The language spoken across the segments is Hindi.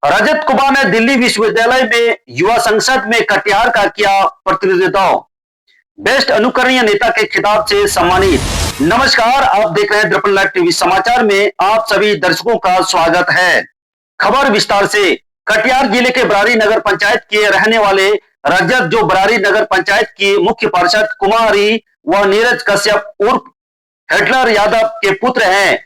रजत कुमार ने दिल्ली विश्वविद्यालय में युवा संसद में कटिहार का किया प्रतिनिधित्व। बेस्ट अनुकरणीय नेता के खिताब से सम्मानित। नमस्कार, आप देख रहे हैं दर्पण लाइव टीवी। समाचार में आप सभी दर्शकों का स्वागत है। खबर विस्तार से। कटिहार जिले के बरारी नगर पंचायत के रहने वाले रजत, जो बरारी नगर पंचायत की मुख्य पार्षद कुमारी व नीरज कश्यप उर्फ हिटलर यादव के पुत्र हैं,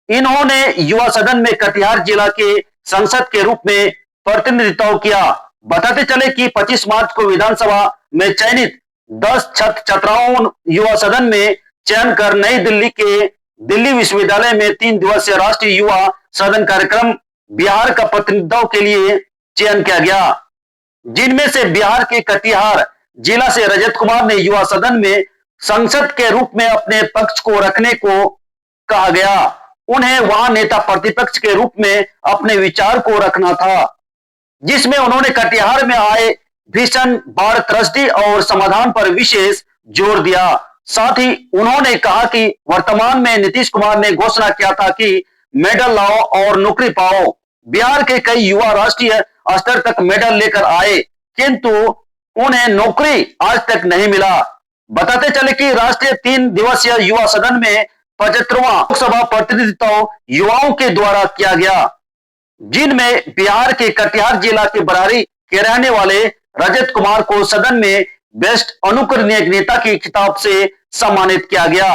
इन्होंने युवा सदन में कटिहार जिला के संसद के रूप में प्रतिनिधित्व किया। बताते चले कि 25 मार्च को विधानसभा में चयनित 10 छात्राओं युवा सदन में चयन कर नई दिल्ली के दिल्ली विश्वविद्यालय में 3 दिवसीय राष्ट्रीय युवा सदन कार्यक्रम बिहार का प्रतिनिधित्व के लिए चयन किया गया, जिनमें से बिहार के कटिहार जिला से रजत कुमार ने युवा सदन में संसद के रूप में अपने पक्ष को रखने को कहा गया। उन्हें वहां नेता प्रतिपक्ष के रूप में अपने विचार को रखना था, जिसमें उन्होंने कटिहार में आए भीषण बाढ़ त्रस्ती और समाधान पर विशेष जोर दिया। साथ ही उन्होंने कहा कि वर्तमान में नीतीश कुमार ने घोषणा किया था कि मेडल लाओ और नौकरी पाओ। बिहार के कई युवा राष्ट्रीय स्तर तक मेडल लेकर आए, किंतु उन्हें नौकरी आज तक नहीं मिला। बताते चले कि राष्ट्रीय 3 दिवसीय युवा सदन में 75वां लोकसभा प्रतिनिधित्व युवाओं के द्वारा किया गया, जिनमें बिहार के कटिहार जिला के बरारी के रहने वाले रजत कुमार को सदन में बेस्ट अनुकरणीय नेता के खिताब से सम्मानित किया गया।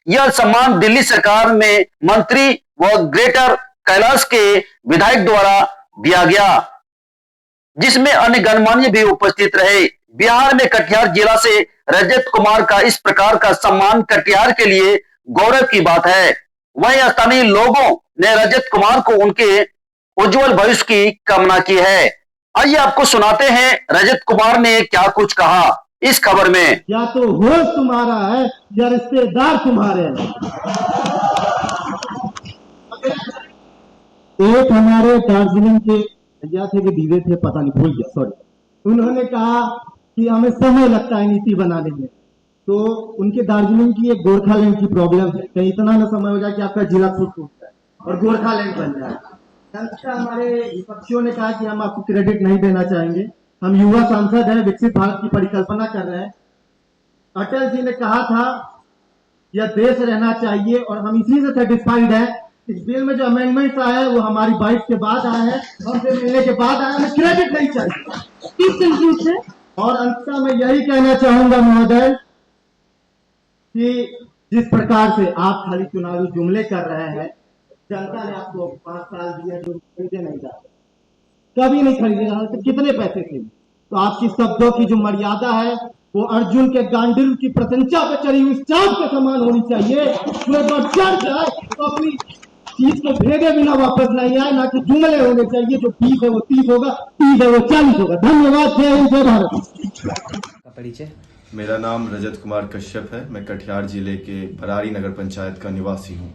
यह सम्मान दिल्ली सरकार में मंत्री व ग्रेटर कैलाश के विधायक द्वारा दिया गया, जिसमें अन्य गणमान्य भी उपस्थित रहे। बिहार में कटिहार जिला से रजत कुमार का इस प्रकार का सम्मान कटिहार के लिए गौरव की बात है। वहीं स्थानीय लोगों ने रजत कुमार को उनके उज्जवल भविष्य की कामना की है। आइए आपको सुनाते हैं रजत कुमार ने क्या कुछ कहा इस खबर में। या तो होश तुम्हारा है या रिश्तेदार तुम्हारे हैं। एक हमारे दार्जिलिंग के या थे कि दीवे थे, पता नहीं, भूल गया, सॉरी। उन्होंने कहा कि हमें समय लगता है नीति बनाने में, तो उनके दार्जिलिंग की एक गोरखालैंड की प्रॉब्लम है। कहीं इतना ना समय हो जाए कि आपका जिला खुद टूट जाए और गोरखालैंड बन जाए। हमारे विपक्षियों ने कहा कि हम आपको क्रेडिट नहीं देना चाहेंगे, हम युवा सांसद हैं, विकसित भारत की परिकल्पना कर रहे हैं। अटल जी ने कहा था यह देश रहना चाहिए और हम इसी से सेटिस्फाइड हैं। इस बिल में जो अमेंडमेंट आया है वो हमारी बाइट के बाद आया है, हमसे मिलने के बाद आया, हमें क्रेडिट नहीं चाहिए। और अंत में यही कहना चाहूंगा महोदय कि जिस प्रकार से आप खाली चुनावी जुमले कर रहे हैं, जनता ने आपको 5 साल दिए जो खरीदे नहीं जाते, कभी नहीं खरीदेगा, तो कितने पैसे थे। तो आपकी शब्दों की जो मर्यादा है वो अर्जुन के गांडीव की प्रशंसा पे चढ़ी हुई चाप के समान होनी चाहिए। जो एक बार चढ़ जाए तो अपनी चीज को भेजे बिना वापस नहीं आए, ना कि जुमले होने चाहिए। जो 20 है वो 30 होगा, 30 है वो 40 होगा। धन्यवाद। जय हिंद, जय भारत। परिचय। मेरा नाम रजत कुमार कश्यप है। मैं कटिहार जिले के बरारी नगर पंचायत का निवासी हूँ।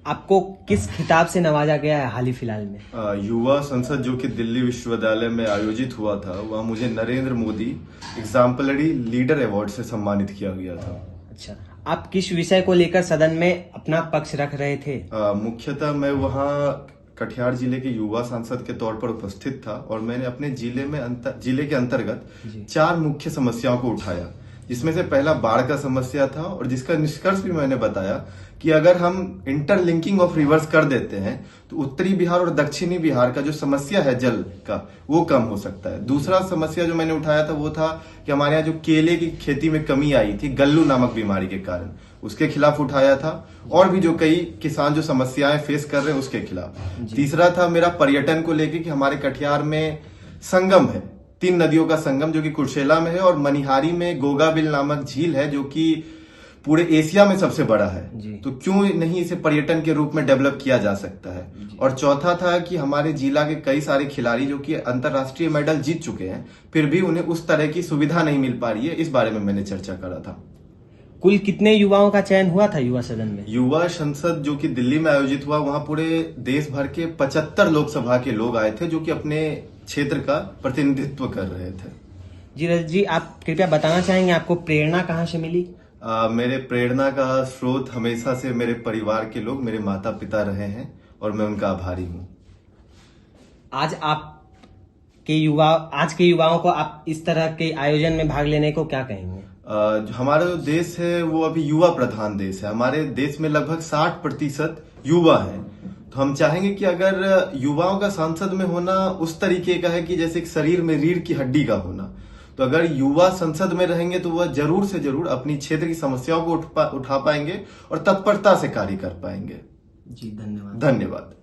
आपको किस खिताब से नवाजा गया है हाल ही फिलहाल में? युवा संसद जो कि दिल्ली विश्वविद्यालय में आयोजित हुआ था, वह मुझे Narendra Modi exemplary leader award से सम्मानित किया गया था। अच्छा, आप किस विषय को लेकर सदन में अपना पक्ष रख रहे थे? मुख्यतः मैं वहाँ कटिहार जिले के युवा सांसद के तौर पर उपस्थित था और मैंने अपने जिले के अंतर्गत 4 मुख्य समस्याओं को उठाया, जिसमें से पहला बाढ़ का समस्या था और जिसका निष्कर्ष भी मैंने बताया कि अगर हम इंटरलिंकिंग ऑफ रिवर्स कर देते हैं तो उत्तरी बिहार और दक्षिणी बिहार का जो समस्या है जल का, वो कम हो सकता है। दूसरा समस्या जो मैंने उठाया था वो था कि हमारे यहाँ जो केले की खेती में कमी आई थी गल्लू नामक बीमारी के कारण, उसके खिलाफ उठाया था। और भी जो कई किसान जो समस्याएं फेस कर रहे हैं उसके खिलाफ। तीसरा था मेरा पर्यटन को लेकर कि हमारे कटिहार में संगम है, 3 नदियों का संगम जो कि कुर्सेला में है और मनिहारी में गोगाबिल नामक झील है जो कि पूरे एशिया में सबसे बड़ा है। तो क्यों नहीं इसे पर्यटन के रूप में डेवलप किया जा सकता है। और चौथा था कि हमारे जिला के कई सारे खिलाड़ी जो कि अंतर्राष्ट्रीय मेडल जीत चुके हैं, फिर भी उन्हें उस तरह की सुविधा नहीं मिल पा रही है। इस बारे में मैंने चर्चा करा था। कुल कितने युवाओं का चयन हुआ था युवा सदन में? युवा संसद जो कि दिल्ली में आयोजित हुआ, वहां पूरे देश भर के 75 लोकसभा के लोग आए थे जो कि अपने क्षेत्र का प्रतिनिधित्व कर रहे थे। जी रजत जी, आप कृपया बताना चाहेंगे आपको प्रेरणा कहाँ से मिली? मेरे प्रेरणा का स्रोत हमेशा से मेरे परिवार के लोग, मेरे माता पिता रहे हैं और मैं उनका आभारी हूँ। आज के युवाओं को आप इस तरह के आयोजन में भाग लेने को क्या कहेंगे? जो हमारा जो देश है वो अभी युवा प्रधान देश है। हमारे देश में लगभग 60% युवा है। तो हम चाहेंगे कि अगर युवाओं का संसद में होना उस तरीके का है कि जैसे एक शरीर में रीढ़ की हड्डी का होना, तो अगर युवा संसद में रहेंगे तो वह जरूर से जरूर अपनी क्षेत्र की समस्याओं को उठा पाएंगे और तत्परता से कार्य कर पाएंगे। जी धन्यवाद। धन्यवाद।